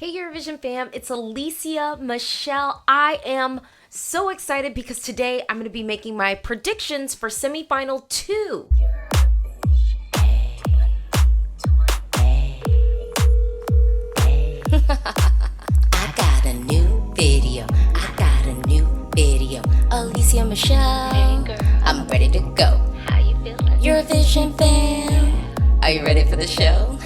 Hey Eurovision fam, it's Alesia Michelle. I am so excited because today I'm going to be making my predictions for semifinal 2. I got a new video. Alesia Michelle. Hey girl, I'm ready to go. how you feeling? Eurovision fam. Are you ready for the show?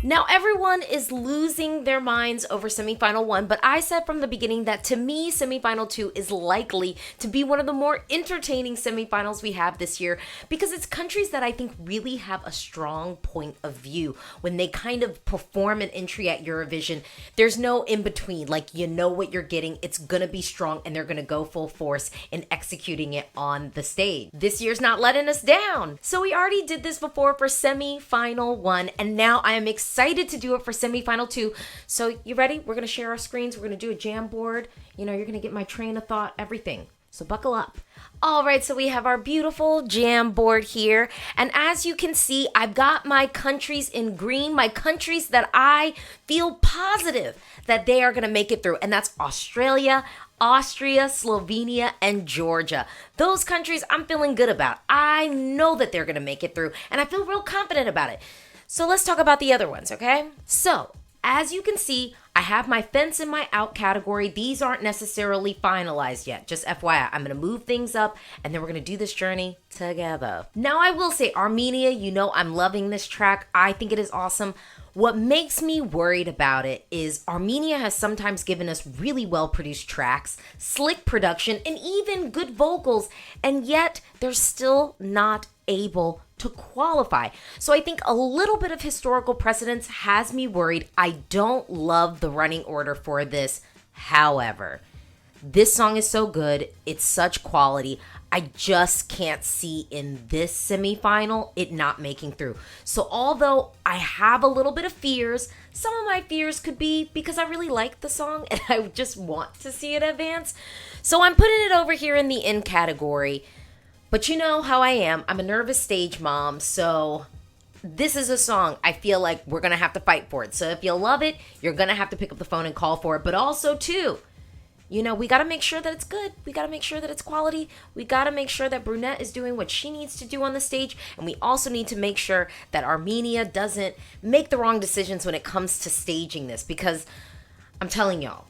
Now everyone is losing their minds over semifinal 1, but I said from the beginning that to me, semifinal 2 is likely to be one of the more entertaining semifinals we have this year because it's countries that I think really have a strong point of view when they kind of perform an entry at Eurovision. There's no in between, like you know what you're getting, it's gonna be strong and they're gonna go full force in executing it on the stage. This year's not letting us down. So we already did this before for semifinal 1 and now I am excited to do it for semifinal 2. So you ready? We're going to share our screens. We're going to do a jam board. You know, you're going to get my train of thought, everything. So buckle up. All right, so we have our beautiful jam board here. And as you can see, I've got my countries in green, my countries that I feel positive that they are going to make it through. And that's Australia, Austria, Slovenia, and Georgia. Those countries I'm feeling good about. I know that they're going to make it through, and I feel real confident about it. So let's talk about the other ones, okay? So, as you can see, I have my fence and my out category. These aren't necessarily finalized yet, just FYI. I'm gonna move things up and then we're gonna do this journey together. Now I will say Armenia, you know I'm loving this track. I think it is awesome. What makes me worried about it is Armenia has sometimes given us really well-produced tracks, slick production, and even good vocals, and yet they're still not able to qualify. So I think a little bit of historical precedence has me worried. I don't love the running order for this. However, this song is so good. It's such quality. I just can't see in this semifinal it not making through. So although I have a little bit of fears, some of my fears could be because I really like the song and I just want to see it advance. So I'm putting it over here in the in category. But you know how I am. I'm a nervous stage mom, so this is a song I feel like we're going to have to fight for it. So if you love it, you're going to have to pick up the phone and call for it. But also, too, you know, we got to make sure that it's good. We got to make sure that it's quality. We got to make sure that Brunette is doing what she needs to do on the stage. And we also need to make sure that Armenia doesn't make the wrong decisions when it comes to staging this. Because I'm telling y'all,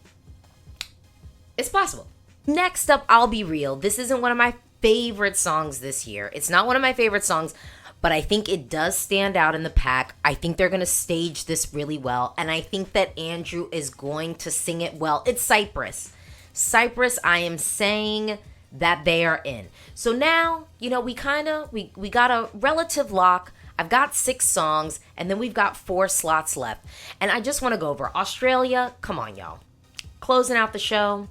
it's possible. Next up, I'll be real. This isn't one of my favorite songs this year. It's not one of my favorite songs, but I think it does stand out in the pack. I think they're going to stage this really well, and I think that Andrew is going to sing it well. It's Cyprus. Cyprus, I am saying that they are in. So now, you know, we got a relative lock. I've got 6 songs, and then we've got 4 slots left. And I just want to go over Australia. Come on, y'all. Closing out the show.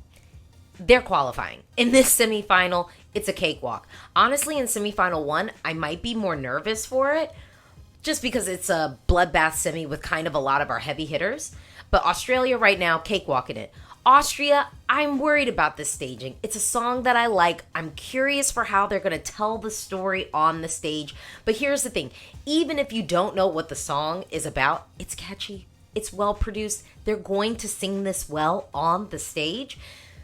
They're qualifying. In this semifinal, it's a cakewalk. Honestly, in semifinal 1, I might be more nervous for it just because it's a bloodbath semi with kind of a lot of our heavy hitters. But Australia right now, cakewalking it. Austria, I'm worried about this staging. It's a song that I like. I'm curious for how they're going to tell the story on the stage. But here's the thing. Even if you don't know what the song is about, it's catchy. It's well produced. They're going to sing this well on the stage.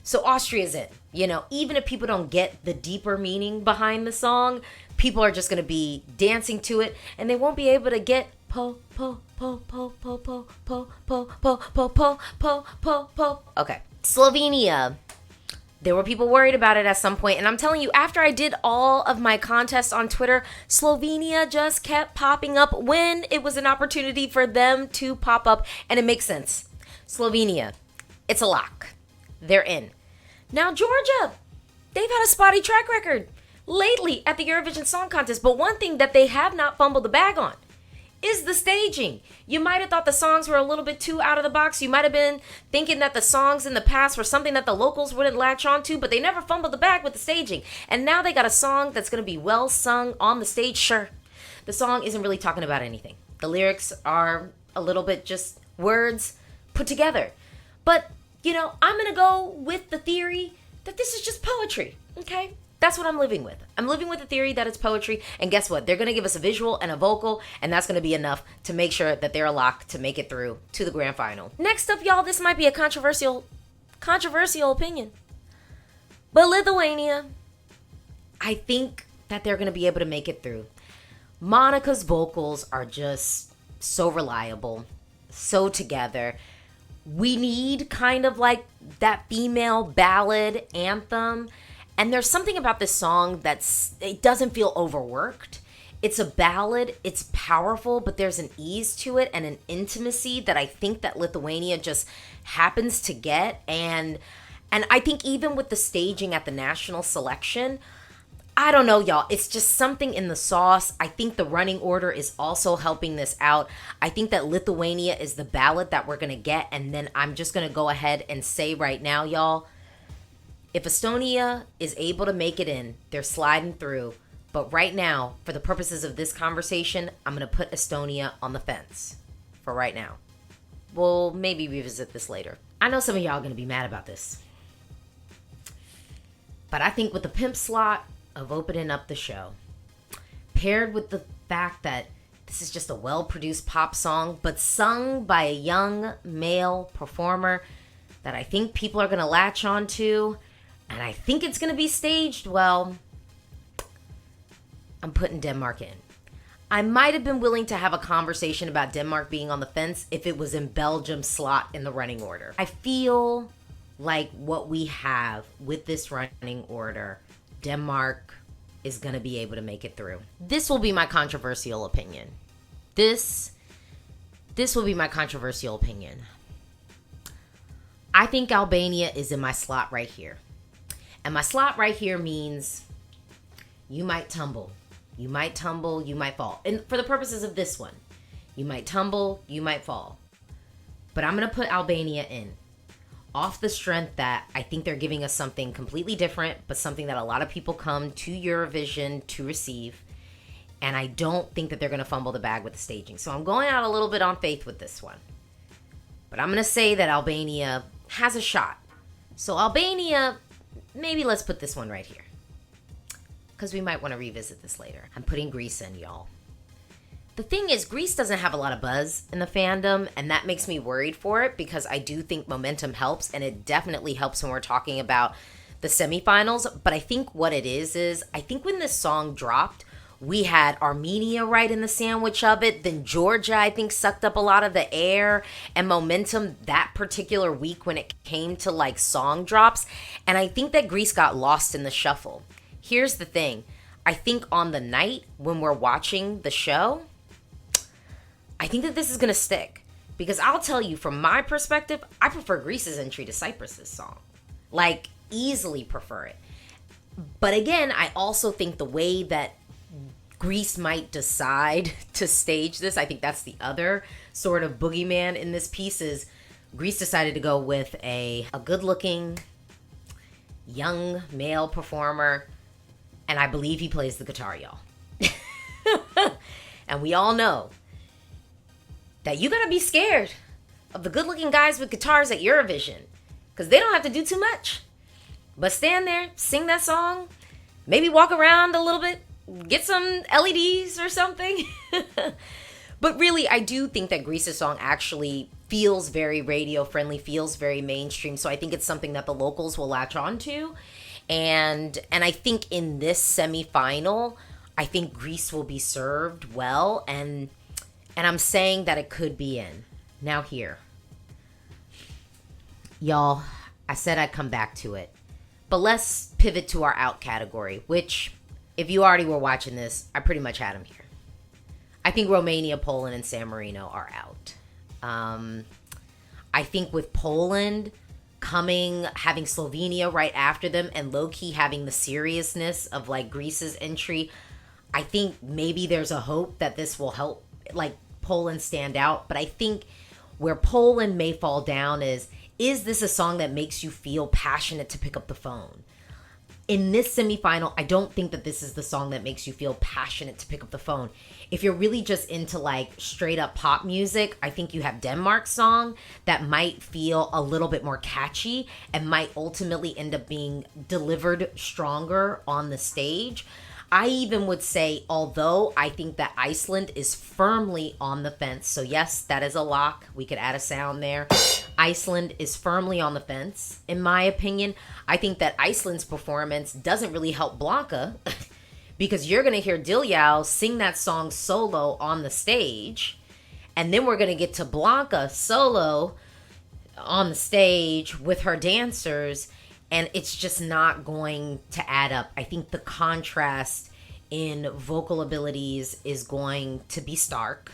So Austria's in, you know, even if people don't get the deeper meaning behind the song, people are just going to be dancing to it and they won't be able to get po, po, po, po, po, po, po, po, po, po, po, po, po, po. Okay. Slovenia. There were people worried about it at some point, and I'm telling you, after I did all of my contests on Twitter, Slovenia just kept popping up when it was an opportunity for them to pop up, and it makes sense. Slovenia, it's a lock. They're in. Now, Georgia, they've had a spotty track record lately at the Eurovision Song Contest, but one thing that they have not fumbled the bag on is the staging. You might have thought the songs were a little bit too out of the box. You might have been thinking that the songs in the past were something that the locals wouldn't latch on to, but they never fumbled the bag with the staging. And now they got a song that's going to be well sung on the stage. Sure, the song isn't really talking about anything. The lyrics are a little bit just words put together. But you know, I'm going to go with the theory that this is just poetry, okay? That's what I'm living with. I'm living with the theory that it's poetry, and guess what? They're going to give us a visual and a vocal, and that's going to be enough to make sure that they're a lock to make it through to the grand final. Next up, y'all, this might be a controversial opinion. But Lithuania, I think that they're going to be able to make it through. Monica's vocals are just so reliable, so together. We need kind of like that female ballad anthem. And there's something about this song it doesn't feel overworked. It's a ballad, it's powerful, but there's an ease to it and an intimacy that I think that Lithuania just happens to get. And I think even with the staging at the national selection, I don't know, y'all. It's just something in the sauce. I think the running order is also helping this out. I think that Lithuania is the ballad that we're going to get. And then I'm just going to go ahead and say right now, y'all, if Estonia is able to make it in, they're sliding through. But right now, for the purposes of this conversation, I'm going to put Estonia on the fence for right now. We'll maybe revisit this later. I know some of y'all are going to be mad about this. But I think with the pimp slot of opening up the show, paired with the fact that this is just a well-produced pop song, but sung by a young male performer that I think people are going to latch on to, and I think it's going to be staged well, I'm putting Denmark in. I might have been willing to have a conversation about Denmark being on the fence if it was in Belgium's slot in the running order. I feel like what we have with this running order, Denmark is going to be able to make it through. This will be my controversial opinion. This will be my controversial opinion. I think Albania is in my slot right here. And my slot right here means you might tumble. You might tumble, you might fall. And for the purposes of this one, you might tumble, you might fall. But I'm going to put Albania in. Off the strength that I think they're giving us something completely different, but something that a lot of people come to Eurovision to receive. And I don't think that they're going to fumble the bag with the staging. So I'm going out a little bit on faith with this one. But I'm going to say that Albania has a shot. So Albania, maybe let's put this one right here, because we might want to revisit this later. I'm putting Greece in, y'all. The thing is, Greece doesn't have a lot of buzz in the fandom, and that makes me worried for it, because I do think momentum helps, and it definitely helps when we're talking about the semifinals. But I think what it is I think when this song dropped, we had Armenia right in the sandwich of it. Then Georgia, I think, sucked up a lot of the air and momentum that particular week when it came to like song drops. And I think that Greece got lost in the shuffle. Here's the thing. I think on the night when we're watching the show, I think that this is going to stick. Because I'll tell you, from my perspective, I prefer Greece's entry to Cyprus's song. Like, easily prefer it. But again, I also think the way that Greece might decide to stage this, I think that's the other sort of boogeyman in this piece, is Greece decided to go with a good-looking, young male performer, and I believe he plays the guitar, y'all. And we all know that you gotta be scared of the good-looking guys with guitars at Eurovision, because they don't have to do too much but stand there, sing that song, maybe walk around a little bit, get some LEDs or something. But really, I do think that Greece's song actually feels very radio friendly, feels very mainstream. So I think it's something that the locals will latch on to. And I think in this semifinal, I think Greece will be served well. And I'm saying that it could be in. Now here. Y'all, I said I'd come back to it. But let's pivot to our out category, which, if you already were watching this, I pretty much had them here. I think Romania, Poland, and San Marino are out. I think with Poland having Slovenia right after them, and low-key having the seriousness of like Greece's entry, I think maybe there's a hope that this will help like Poland stand out. But I think where Poland may fall down is this a song that makes you feel passionate to pick up the phone? In this semifinal, I don't think that this is the song that makes you feel passionate to pick up the phone. If you're really just into like straight up pop music, I think you have Denmark's song that might feel a little bit more catchy and might ultimately end up being delivered stronger on the stage. I even would say, although I think that Iceland is firmly on the fence. So yes, that is a lock. We could add a sound there. Iceland is firmly on the fence, in my opinion. I think that Iceland's performance doesn't really help Blanca because you're going to hear Diljau sing that song solo on the stage. And then we're going to get to Blanca solo on the stage with her dancers. And it's just not going to add up. I think the contrast in vocal abilities is going to be stark.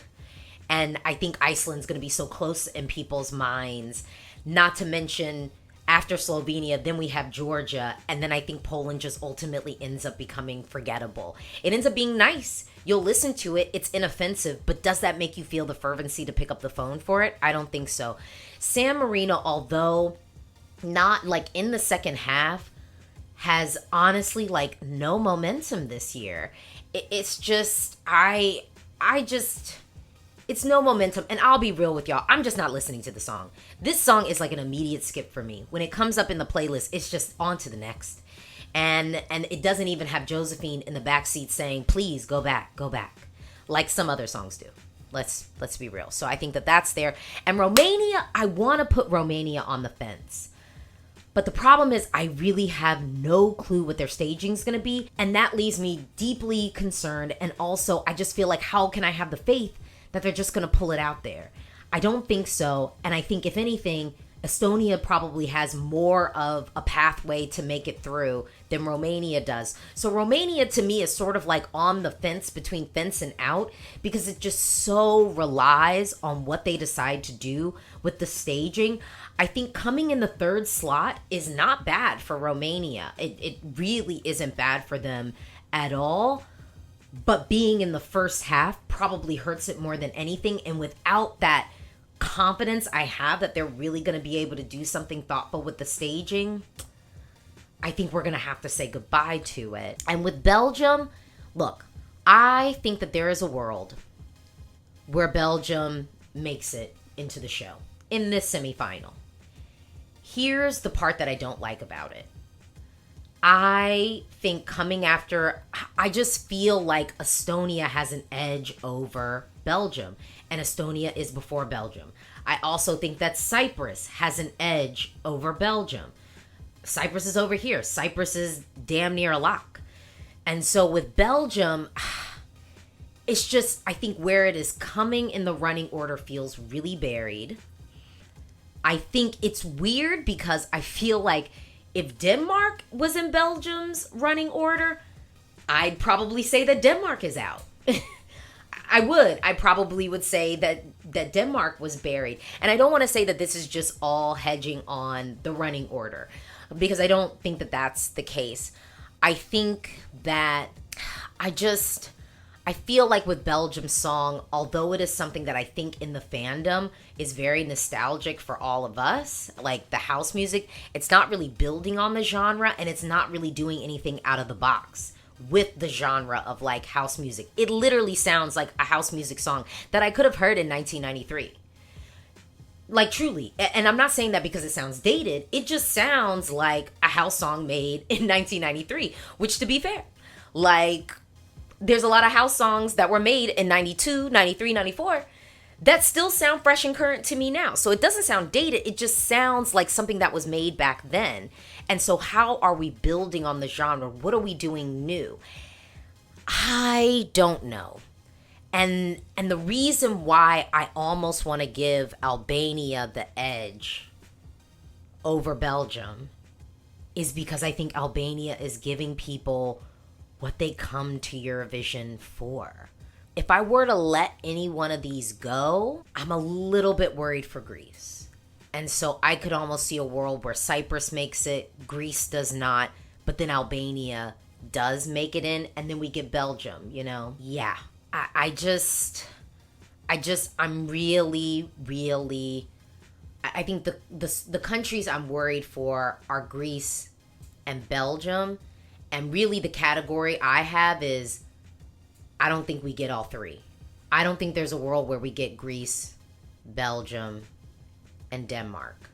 And I think Iceland's going to be so close in people's minds. Not to mention, after Slovenia, then we have Georgia. And then I think Poland just ultimately ends up becoming forgettable. It ends up being nice. You'll listen to it. It's inoffensive. But does that make you feel the fervency to pick up the phone for it? I don't think so. San Marino, although not like in the second half, has honestly like no momentum this year. It's just, it's no momentum. And I'll be real with y'all, I'm just not listening to the song. This song is like an immediate skip for me. When it comes up in the playlist, it's just on to the next. And it doesn't even have Josephine in the backseat saying, please go back, like some other songs do. Let's be real. So I think that that's there. And Romania, I want to put Romania on the fence. But the problem is I really have no clue what their staging is going to be. And that leaves me deeply concerned. And also, I just feel like, how can I have the faith that they're just going to pull it out there? I don't think so. And I think, if anything, Estonia probably has more of a pathway to make it through than Romania does. So Romania, to me, is sort of like on the fence between fence and out, because it just so relies on what they decide to do with the staging. I think coming in the third slot is not bad for Romania. It really isn't bad for them at all. But being in the first half probably hurts it more than anything. And without that confidence I have that they're really going to be able to do something thoughtful with the staging, I think we're going to have to say goodbye to it. And with Belgium, look, I think that there is a world where Belgium makes it into the show in this semifinal. Here's the part that I don't like about it. I think coming after, I just feel like Estonia has an edge over Belgium, and Estonia is before Belgium. I also think that Cyprus has an edge over Belgium. Cyprus is over here. Cyprus is damn near a lock. And so with Belgium, it's just, I think where it is coming in the running order feels really buried. I think it's weird because I feel like if Denmark was in Belgium's running order, I'd probably say that Denmark is out. I probably would say that Denmark was buried. And I don't want to say that this is just all hedging on the running order, because I don't think that that's the case. I think that I feel like with Belgium's song, although it is something that I think in the fandom is very nostalgic for all of us, like the house music, it's not really building on the genre, and it's not really doing anything out of the box with the genre of like house music. It literally sounds like a house music song that I could have heard in 1993. Like, truly. And I'm not saying that because it sounds dated. It just sounds like a house song made in 1993, which, to be fair, like, there's a lot of house songs that were made in 92, 93, 94 that still sound fresh and current to me now. So it doesn't sound dated. It just sounds like something that was made back then. And so how are we building on the genre? What are we doing new? I don't know. And the reason why I almost want to give Albania the edge over Belgium is because I think Albania is giving people what they come to Eurovision for. If I were to let any one of these go, I'm a little bit worried for Greece. And so I could almost see a world where Cyprus makes it, Greece does not, but then Albania does make it in, and then we get Belgium, you know? Yeah. I'm really, I think the countries I'm worried for are Greece and Belgium. And really the category I have is, I don't think we get all three. I don't think there's a world where we get Greece, Belgium, and Denmark.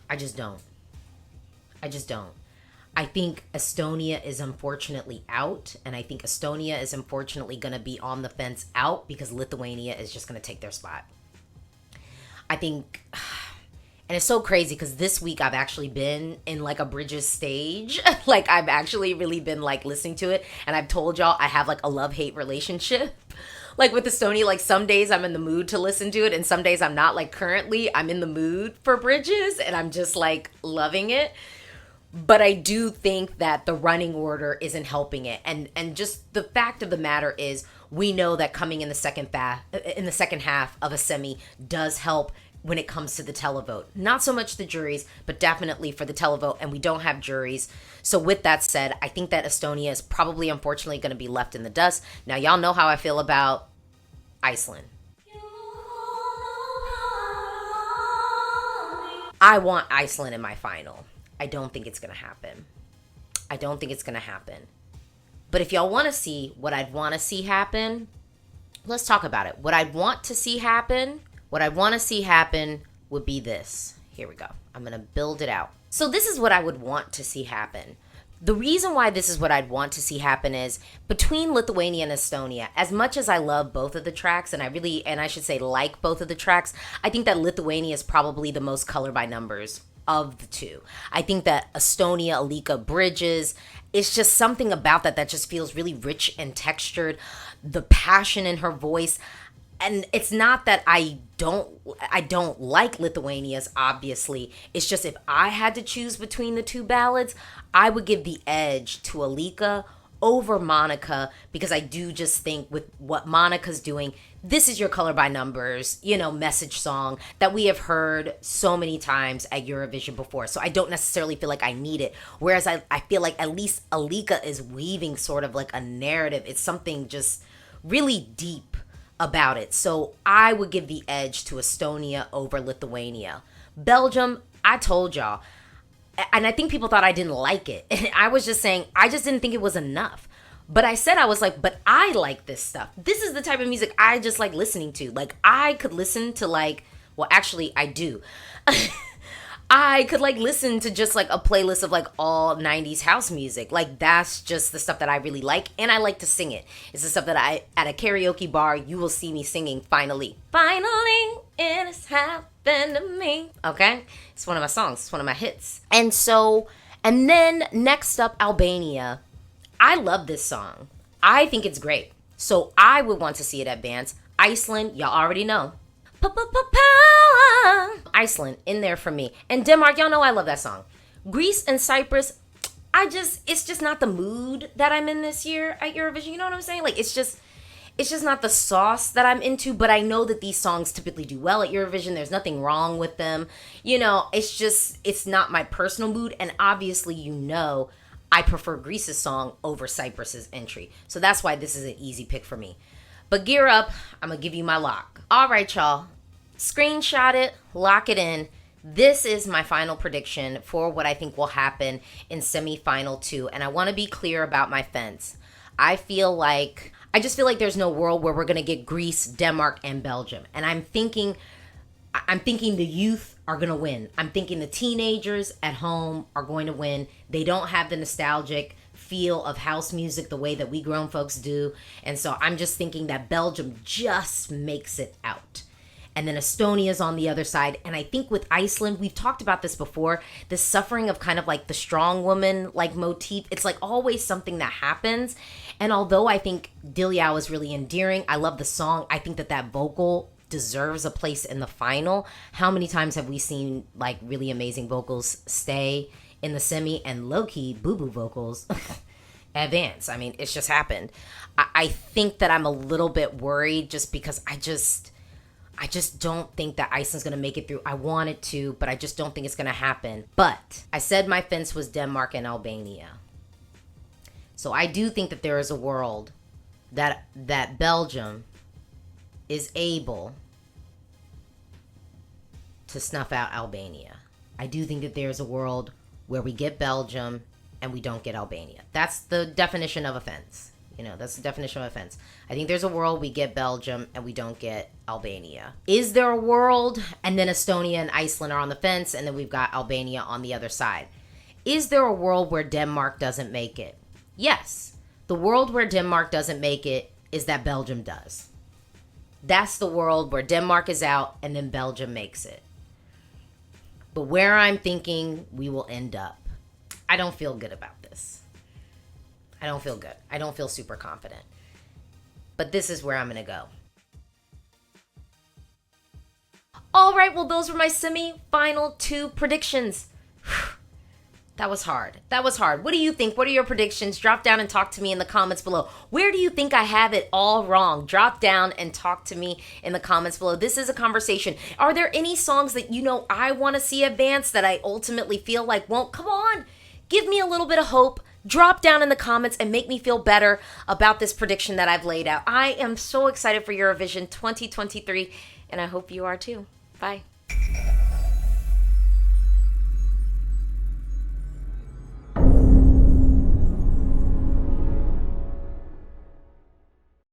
I just don't. I think Estonia is unfortunately out, and I think Estonia is unfortunately going to be on the fence out because Lithuania is just going to take their spot. I think, and it's so crazy because this week I've actually been in like a Bridges stage. Like I've actually really been like listening to it, and I've told y'all I have like a love-hate relationship. Like with Estonia, like some days I'm in the mood to listen to it and some days I'm not. Like currently I'm in the mood for Bridges and I'm just like loving it. But I do think that the running order isn't helping it. And just the fact of the matter is, we know that coming in the second half of a semi does help when it comes to the televote. Not so much the juries, but definitely for the televote, and we don't have juries. So with that said, I think that Estonia is probably unfortunately going to be left in the dust. Now y'all know how I feel about Iceland. I want Iceland in my final. I don't think it's going to happen. But if y'all want to see what I'd want to see happen, let's talk about it. What I'd want to see happen would be this. Here we go. I'm going to build it out. So this is what I would want to see happen. The reason why this is what I'd want to see happen is between Lithuania and Estonia, as much as I love both of the tracks, and I should say like both of the tracks, I think that Lithuania is probably the most color by numbers of the two. I think that Estonia, Alika, Bridges, it's just something about that just feels really rich and textured. The passion in her voice. And it's not that I don't like Lithuania's, obviously. It's just if I had to choose between the two ballads, I would give the edge to Alika over Monica, because I do just think with what Monica's doing, this is your color by numbers, message song that we have heard so many times at Eurovision before. So I don't necessarily feel like I need it. Whereas I feel like at least Alika is weaving sort of like a narrative. It's something just really deep about it. So I would give the edge to Estonia over Lithuania. Belgium, I told y'all, and I think people thought I didn't like it. And I was just saying, I just didn't think it was enough. But I said, I was like, but I like this stuff. This is the type of music I just like listening to. Like, I could listen to well, actually, I do. I could listen to just a playlist of all 90s house music. That's just the stuff that I really like. And I like to sing it. It's the stuff that at a karaoke bar, you will see me singing Finally, it has happened to me. Okay? It's one of my songs. It's one of my hits. And then next up, Albania. I love this song. I think it's great. So I would want to see it advance. Iceland, y'all already know. Iceland, in there for me. And Denmark, y'all know I love that song. Greece and Cyprus, it's just not the mood that I'm in this year at Eurovision. You know what I'm saying? It's just not the sauce that I'm into, but I know that these songs typically do well at Eurovision. There's nothing wrong with them. It's not my personal mood. And obviously, I prefer Greece's song over Cyprus's entry. So that's why this is an easy pick for me. But gear up, I'm going to give you my lock. All right, y'all. Screenshot it, lock it in. This is my final prediction for what I think will happen in semifinal 2. And I want to be clear about my fence. I just feel like there's no world where we're going to get Greece, Denmark, and Belgium. And I'm thinking the youth are going to win. I'm thinking the teenagers at home are going to win. They don't have the nostalgic feel of house music the way that we grown folks do. And so I'm just thinking that Belgium just makes it out. And then Estonia's on the other side. And I think with Iceland, we've talked about this before, the suffering of kind of the strong woman motif. It's always something that happens. And although I think Dilyao is really endearing, I love the song. I think that vocal deserves a place in the final. How many times have we seen really amazing vocals stay in the semi and low-key boo-boo vocals advance? I mean, it's just happened. I think that I'm a little bit worried just because I just don't think that Iceland's going to make it through. I want it to, but I just don't think it's going to happen. But I said my fence was Denmark and Albania. So I do think that there is a world that Belgium is able to snuff out Albania. I do think that there's a world where we get Belgium and we don't get Albania. That's the definition of offense. That's the definition of offense. I think there's a world we get Belgium and we don't get Albania. Is there a world and then Estonia and Iceland are on the fence and then we've got Albania on the other side? Is there a world where Denmark doesn't make it? Yes. The world where Denmark doesn't make it is that Belgium does. That's the world where Denmark is out and then Belgium makes it. But where I'm thinking we will end up, I don't feel good about this. I don't feel good. I don't feel super confident. But this is where I'm going to go. All right, well, those were my semi-final 2 predictions. That was hard. What do you think? What are your predictions? Drop down and talk to me in the comments below. Where do you think I have it all wrong? Drop down and talk to me in the comments below. This is a conversation. Are there any songs that I want to see advance that I ultimately feel like won't? Come on. Give me a little bit of hope. Drop down in the comments and make me feel better about this prediction that I've laid out. I am so excited for Eurovision 2023, and I hope you are too. Bye.